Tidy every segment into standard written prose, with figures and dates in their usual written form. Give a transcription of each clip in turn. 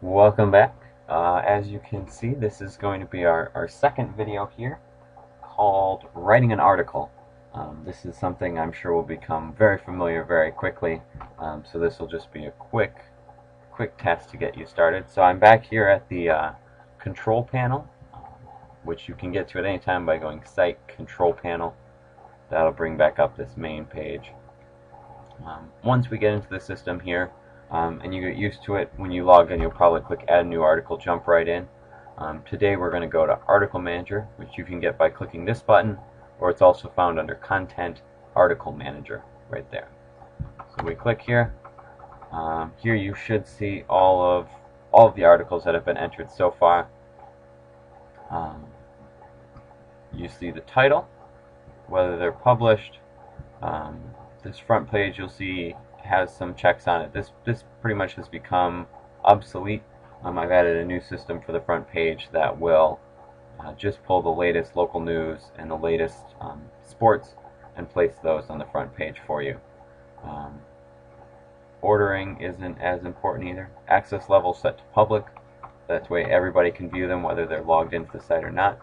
Welcome back. As you can see, this is going to be our second video here called Writing an Article. This is something I'm sure will become very familiar very quickly, so this will just be a quick test to get you started. So I'm back here at the control panel, which you can get to at any time by going Site Control Panel. That'll bring back up this main page. Once we get into the system here, and you get used to it, when you log in you'll probably click Add New Article, jump right in. Today we're going to go to Article Manager, which you can get by clicking this button, or it's also found under Content Article Manager right there. So we click here. Here you should see all of the articles that have been entered so far. You see the title, whether they're published. This front page you'll see has some checks on it. This pretty much has become obsolete. I've added a new system for the front page that will just pull the latest local news and the latest sports and place those on the front page for you. Ordering isn't as important either. Access level set to public. That way everybody can view them whether they're logged into the site or not.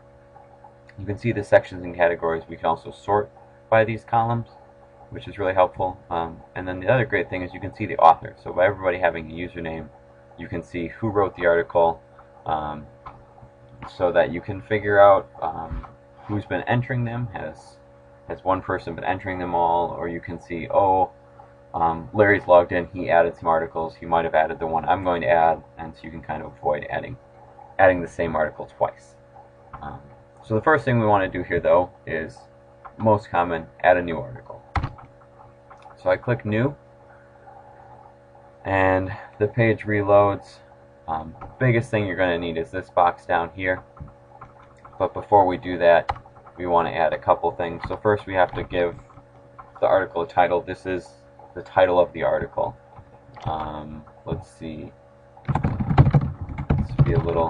You can see the sections and categories. We can also sort by these columns, which is really helpful. And then the other great thing is you can see the author. So by everybody having a username, you can see who wrote the article, so that you can figure out who's been entering them. Has one person been entering them all? Or you can see, Larry's logged in, he added some articles, he might have added the one I'm going to add, and so you can kind of avoid adding the same article twice. So the first thing we want to do here, though, is most common, add a new article. So I click New, and the page reloads. Biggest thing you're going to need is this box down here. But before we do that, we want to add a couple things. So first we have to give the article a title. This is the title of the article. Let's see. Let's be a little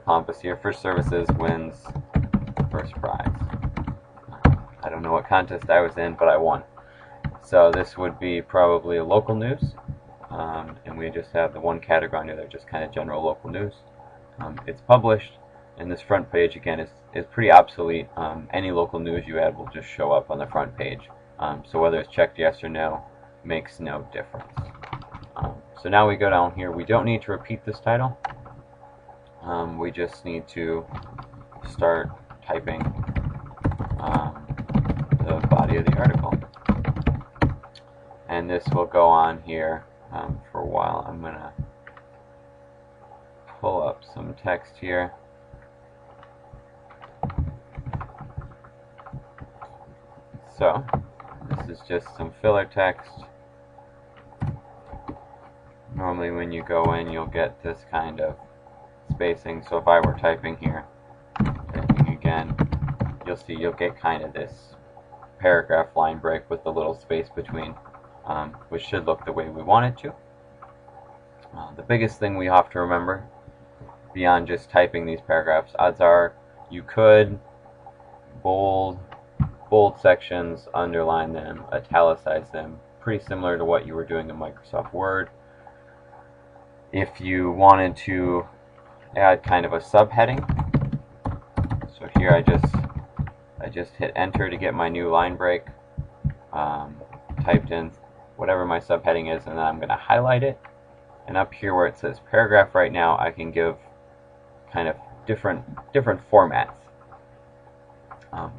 pompous here. First Services wins first prize. I don't know what contest I was in, but I won. So this would be probably local news, and we just have the one category under there, just kind of general local news. It's published, and this front page again is pretty obsolete. Any local news you add will just show up on the front page. So whether it's checked yes or no makes no difference. So now we go down here. We don't need to repeat this title. We just need to start typing the body of the article. And this will go on here for a while. I'm going to pull up some text here. So, this is just some filler text. Normally when you go in, you'll get this kind of spacing. So if I were typing here, typing again, you'll get kind of this paragraph line break with the little space between, which should look the way we want it to. The biggest thing we have to remember, beyond just typing these paragraphs, odds are you could bold sections, underline them, italicize them, pretty similar to what you were doing in Microsoft Word. If you wanted to add kind of a subheading, so here I just hit enter to get my new line break, typed in whatever my subheading is, and then I'm going to highlight it, and up here where it says paragraph right now, I can give kind of different formats.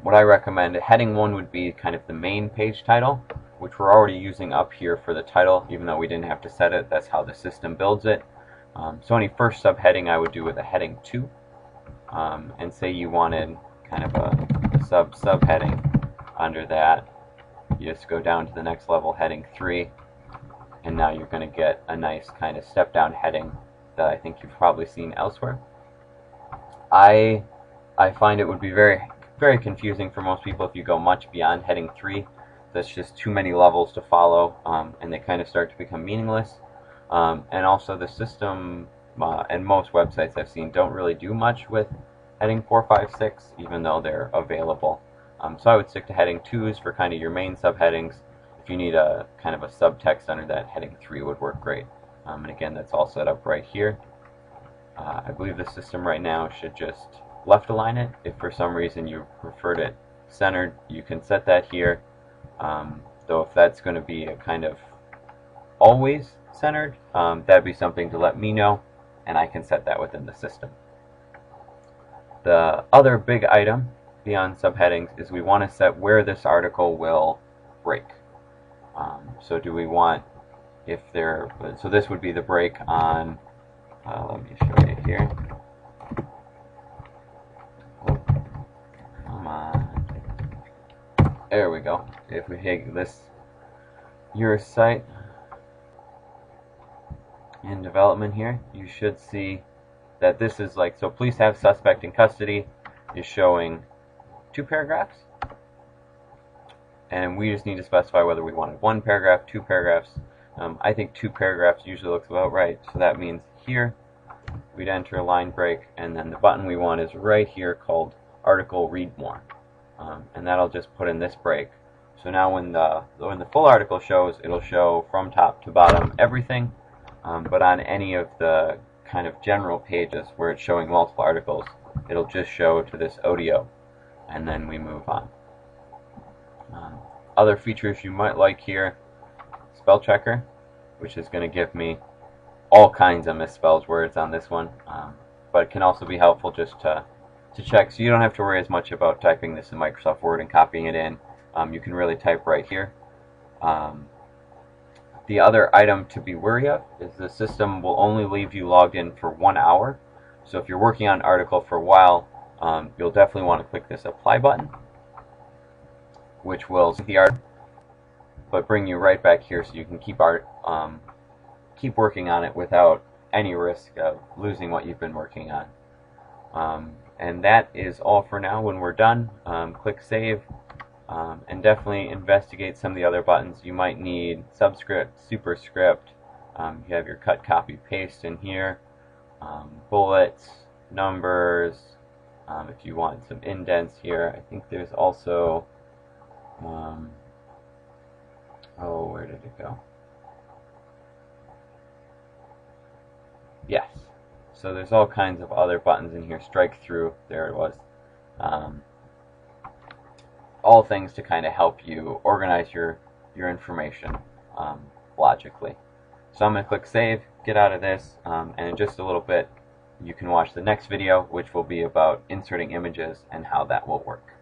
What I recommend, heading 1 would be kind of the main page title, which we're already using up here for the title, even though we didn't have to set it. That's how the system builds it. So any first subheading I would do with a heading 2, and say you wanted kind of a subheading under that. You just go down to the next level, heading 3, and now you're going to get a nice kind of step down heading that I think you've probably seen elsewhere. I find it would be very confusing for most people if you go much beyond heading 3. That's just too many levels to follow, and they kind of start to become meaningless. And also the system and most websites I've seen don't really do much with heading 4, 5, 6, even though they're available. So I would stick to heading 2s for kind of your main subheadings. If you need a kind of a subtext under that, heading 3 would work great. And again, that's all set up right here. I believe the system right now should just left align it. If for some reason you preferred it centered, you can set that here. Though if that's going to be a kind of always centered, that'd be something to let me know, and I can set that within the system. The other big item beyond subheadings is we want to set where this article will break. So do we want, if there, so this would be the break on, let me show you here. Oh, come on. There we go. If we take this, your site in development here, you should see that this is like, so police have suspect in custody is showing 2 paragraphs, and we just need to specify whether we wanted 1 paragraph, 2 paragraphs. I think 2 paragraphs usually looks about right, so that means here we'd enter a line break, and then the button we want is right here called article read more, and that'll just put in this break. So now when the full article shows, it'll show from top to bottom everything, but on any of the kind of general pages where it's showing multiple articles, it'll just show to this ODO, and then we move on. Other features you might like here, spell checker, which is going to give me all kinds of misspelled words on this one, but it can also be helpful just to check, so you don't have to worry as much about typing this in Microsoft Word and copying it in. You can really type right here. The other item to be wary of is the system will only leave you logged in for 1 hour. So if you're working on an article for a while, you'll definitely want to click this apply button, which will sync the art, but bring you right back here so you can keep working on it without any risk of losing what you've been working on. And that is all for now. When we're done, click save. And definitely investigate some of the other buttons. You might need subscript, superscript, you have your cut, copy, paste in here, bullets, numbers, if you want some indents here. I think there's also, oh, where did it go? Yes, so there's all kinds of other buttons in here. Strike through, there it was. All things to kind of help you organize your information logically. So I'm going to click save, get out of this, and in just a little bit you can watch the next video, which will be about inserting images and how that will work.